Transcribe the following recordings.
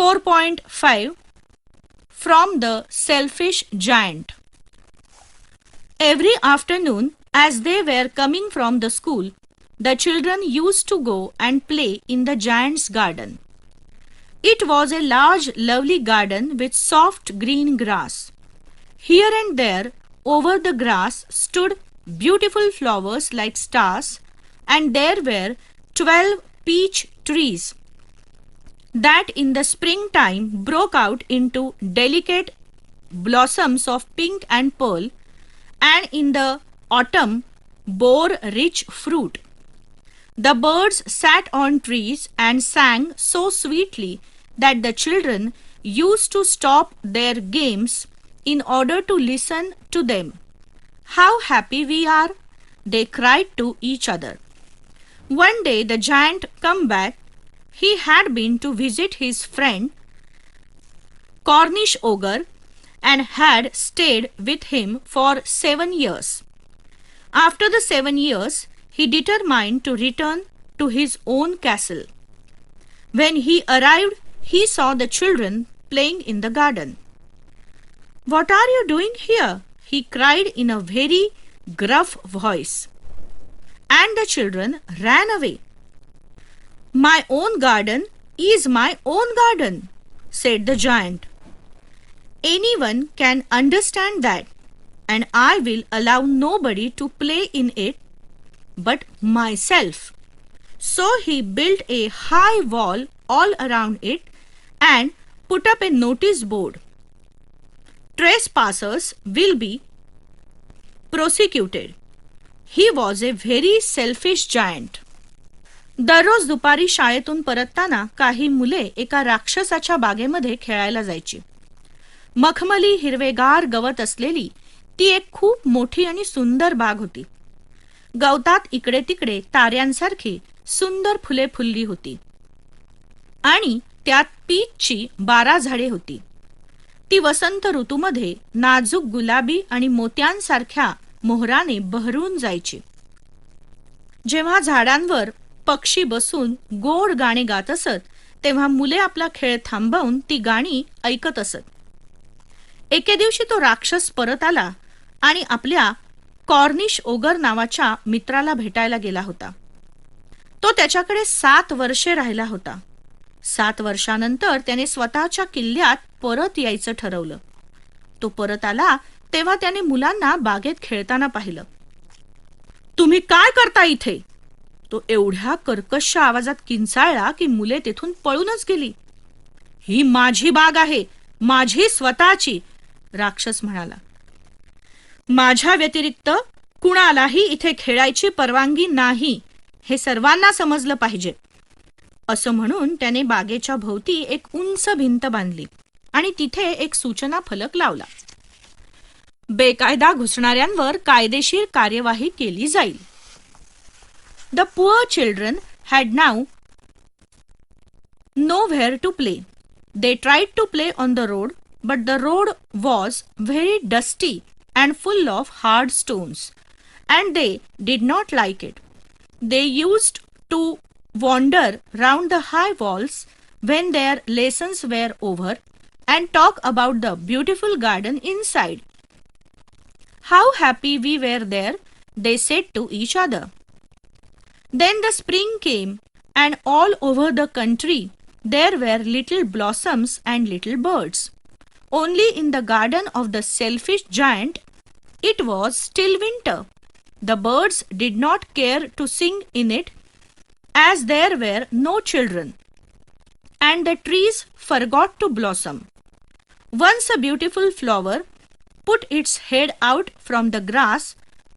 4.5 From the Selfish Giant. Every afternoon, as they were coming from the school, the children used to go and play in the giant's garden. It was a large, lovely garden with soft green grass. Here and there, over the grass, stood beautiful flowers like stars, and there were 12 peach trees that in the springtime broke out into delicate blossoms of pink and pearl, and in the autumn bore rich fruit. The birds sat on trees and sang so sweetly that the children used to stop their games in order to listen to them. "How happy we are!" they cried to each other. One day the giant came back. He had been to visit his friend Cornish ogre and had stayed with him for 7 years. After the 7 years, he determined to return to his own castle. When he arrived, he saw the children playing in the garden. "What are you doing here?" he cried in a very gruff voice. And the children ran away. "My own garden is my own garden," said the giant. "Anyone can understand that, and I will allow nobody to play in it but myself." So he built a high wall all around it and put up a notice board. "Trespassers will be prosecuted." He was a very selfish giant. दररोज दुपारी शाळेतून परतताना काही मुले एका राक्षसाच्या बागेमध्ये खेळायला जायची. मखमली हिरवेगार गवत असलेली ती एक खूप मोठी आणि सुंदर बाग होती. गवतात इकडे तिकडे ताऱ्यांसारखी सुंदर फुले फुलली होती आणि त्यात पीचची 12 झाडे होती. ती वसंत ऋतूमध्ये नाजूक गुलाबी आणि मोत्यांसारख्या मोहराने बहरून जायची. जेव्हा झाडांवर पक्षी बसून गोड गाणी गात असत, तेव्हा मुले आपला खेळ थांबवून ती गाणी ऐकत असत. एके दिवशी तो राक्षस परत आला आणि आपल्या कॉर्निश ओगर नावाच्या मित्राला भेटायला गेला होता. तो त्याच्याकडे 7 वर्षे राहिला होता. 7 वर्षानंतर त्याने स्वतःच्या किल्ल्यात परत यायचं ठरवलं. तो परत आला तेव्हा त्याने मुलांना बागेत खेळताना पाहिलं. "तुम्ही काय करता इथे?" तो एवढ्या कर्कश आवाजात किंचाळला की मुले तेथून पळूनच गेली. "ही माझी बाग आहे, माझी स्वतःची," राक्षस म्हणाला. "माझ्या व्यतिरिक्त कुणालाही इथे खेळायची परवानगी नाही, हे सर्वांना समजलं पाहिजे." असं म्हणून त्याने बागेच्या भोवती एक उंच भिंत बांधली आणि तिथे एक सूचना फलक लावला. बेकायदा घुसणाऱ्यांवर कायदेशीर कार्यवाही केली जाईल. The poor children had now nowhere to play. They tried to play on the road, but the road was very dusty and full of hard stones, and they did not like it. They used to wander round the high walls when their lessons were over and talk about the beautiful garden inside. "How happy we were there," they said to each other. Then the spring came, and all over the country there were little blossoms and little birds. Only in the garden of the selfish giant it was still winter. The birds did not care to sing in it, as there were no children, and the trees forgot to blossom. Once a beautiful flower put its head out from the grass,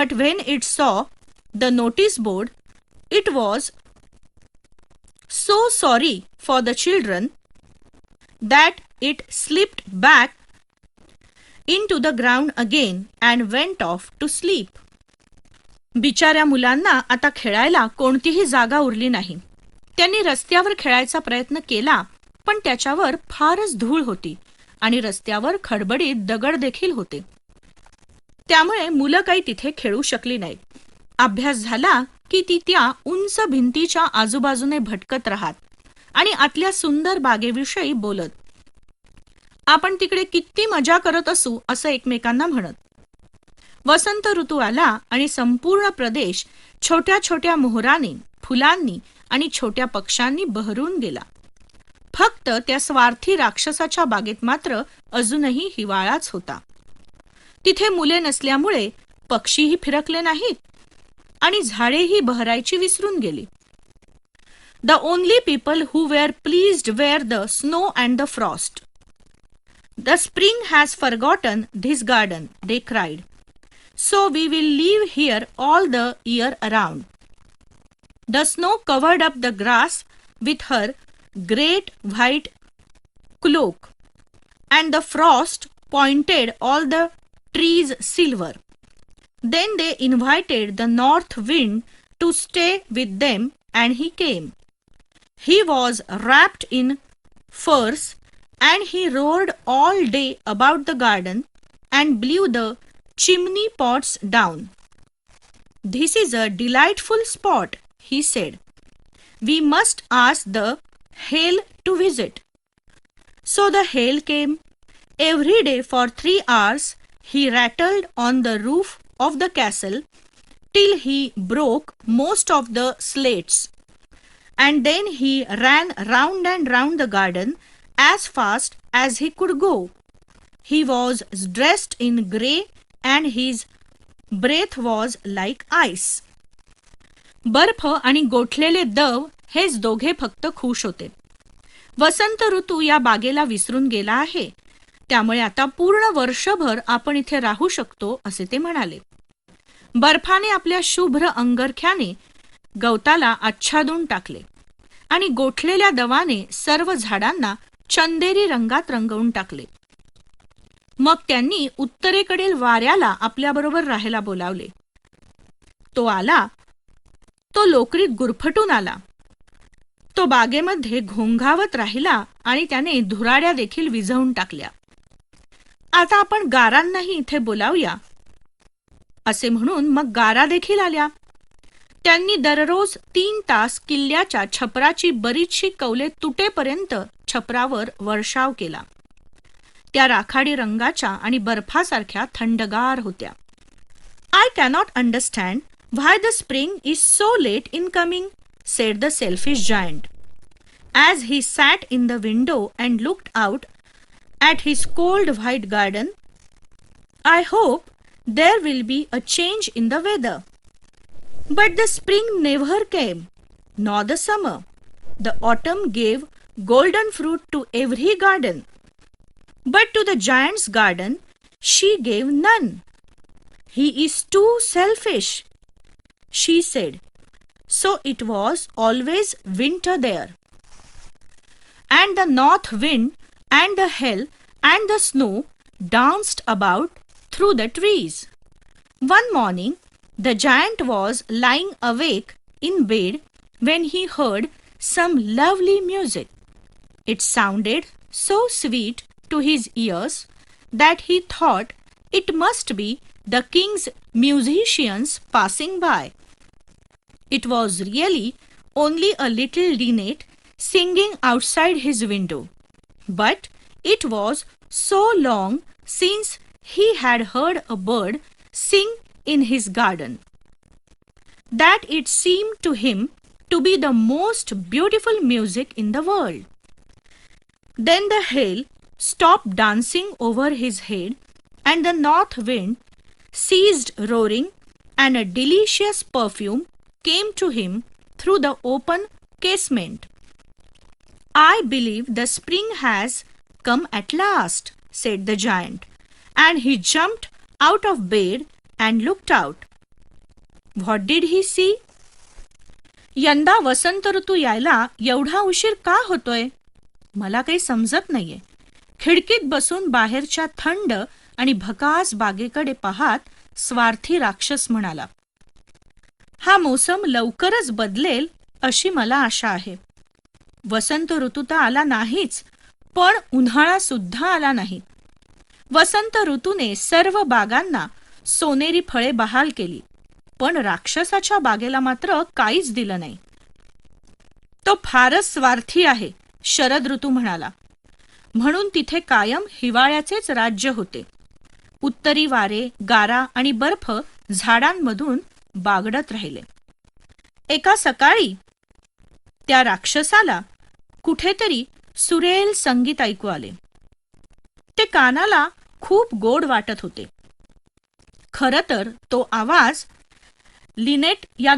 but when it saw the notice board, it was so sorry for the children that it slipped back into the ground again and went off to sleep. बिचाऱ्या मुलांना आता खेळायला कोणतीही जागा उरली नाही. त्यांनी रस्त्यावर खेळायचा प्रयत्न केला, पण त्याच्यावर फारच धूळ होती आणि रस्त्यावर खडबडीत दगड देखील होते. त्यामुळे मुलं काही तिथे खेळू शकली नाहीत. अभ्यास झाला की ती त्या उंच भिंतीच्या आजूबाजूने भटकत राहत आणि आतल्या सुंदर बागेविषयी बोलत. आपण तिकडे किती मजा करत असू असं एकमेकांना म्हणत. वसंत ऋतू आला आणि संपूर्ण प्रदेश छोट्या छोट्या मोहरांनी, फुलांनी आणि छोट्या पक्ष्यांनी बहरून गेला. फक्त त्या स्वार्थी राक्षसाच्या बागेत मात्र अजूनही हिवाळाच होता. तिथे मुले नसल्यामुळे पक्षीही फिरकले नाहीत आणि झाडेही बहरायची विसरून गेली. The only people who were pleased were the snow and the frost. The spring has forgotten this garden, they cried. So we will live here all the year around. The snow covered up the grass with her great white cloak, and the frost pointed all the trees silver. Then they invited the north wind to stay with them, and he came. He was wrapped in furs, and he roared all day about the garden and blew the chimney pots down. This is a delightful spot, he said. We must ask the hail to visit. So the hail came. Every day for 3 hours he rattled on the roof of the castle till he broke most of the slates. And then he ran round and round the garden as fast as he could go. He was dressed in grey and his breath was like ice. बर्फ आणि गोठलेले दव हेच दोघे फक्त खुश होते. वसंत ऋतू या बागेला विसरून गेला आहे, त्यामुळे आता पूर्ण वर्षभर आपण इथे राहू शकतो असे ते म्हणाले. बर्फाने आपल्या शुभ्र अंगरख्याने गवताला आच्छादून टाकले आणि गोठलेल्या दवाने सर्व झाडांना चंदेरी रंगात रंगवून टाकले. मग त्यांनी उत्तरेकडील वाऱ्याला आपल्याबरोबर राहायला बोलावले. तो आला. तो लोकरीत गुरफटून आला. तो बागेमध्ये घोंघावत राहिला आणि त्याने धुराड्या देखील विझवून टाकल्या. आता आपण गारांनाही इथे बोलावूया असे म्हणून मग गारा देखील आल्या. त्यांनी दररोज 3 तास किल्ल्याच्या छपराची बरीचशी कौले तुटेपर्यंत छपरावर वर्षाव केला. त्या राखाडी रंगाच्या आणि बर्फासारख्या थंडगार होत्या. I cannot understand why the spring is so late in coming, said the selfish giant, as he sat in the window and looked out at his cold white garden. I hope there will be a change in the weather. But the spring never came, nor the summer. The autumn gave golden fruit to every garden. But to the giant's garden she gave none. He is too selfish, she said. So it was always winter there. And the north wind and the hail and the snow danced about through the trees. One morning, the giant was lying awake in bed when he heard some lovely music. It sounded so sweet to his ears that he thought it must be the king's musicians passing by. It was really only a little linnet singing outside his window, but it was so long since he had heard a bird sing in his garden that it seemed to him to be the most beautiful music in the world. Then the hail stopped dancing over his head, and the north wind ceased roaring, and a delicious perfume came to him through the open casement. I believe the spring has come at last, said the giant, and he jumped out of bed and looked out. What did he see? यंदा वसंत ऋतू यायला एवढा उशीर का होतोय? मला काही समजत नाहीये. खिडकीत बसून बाहेरच्या थंड आणि भकास बागेकडे पाहत स्वार्थी राक्षस म्हणाला. हा मोसम लवकरच बदलेल अशी मला आशा आहे. वसंत ऋतू तर आला नाहीच, पण उन्हाळा सुद्धा आला नाही. वसंत ऋतूने सर्व बागांना सोनेरी फळे बहाल केली, पण राक्षसाच्या बागेला मात्र काहीच दिलं नाही. तो फारच स्वार्थी आहे, शरद ऋतू म्हणाला. म्हणून तिथे कायम हिवाळ्याचेच राज्य होते. उत्तरी वारे, गारा आणि बर्फ झाडांमधून बागडत राहिले. एका सकाळी त्या राक्षसाला कुठेतरी सुरेल संगीत ऐकू आले. ते कानाला खूप गोड वाटत होते. खरं तर तो आवाज लिनेट या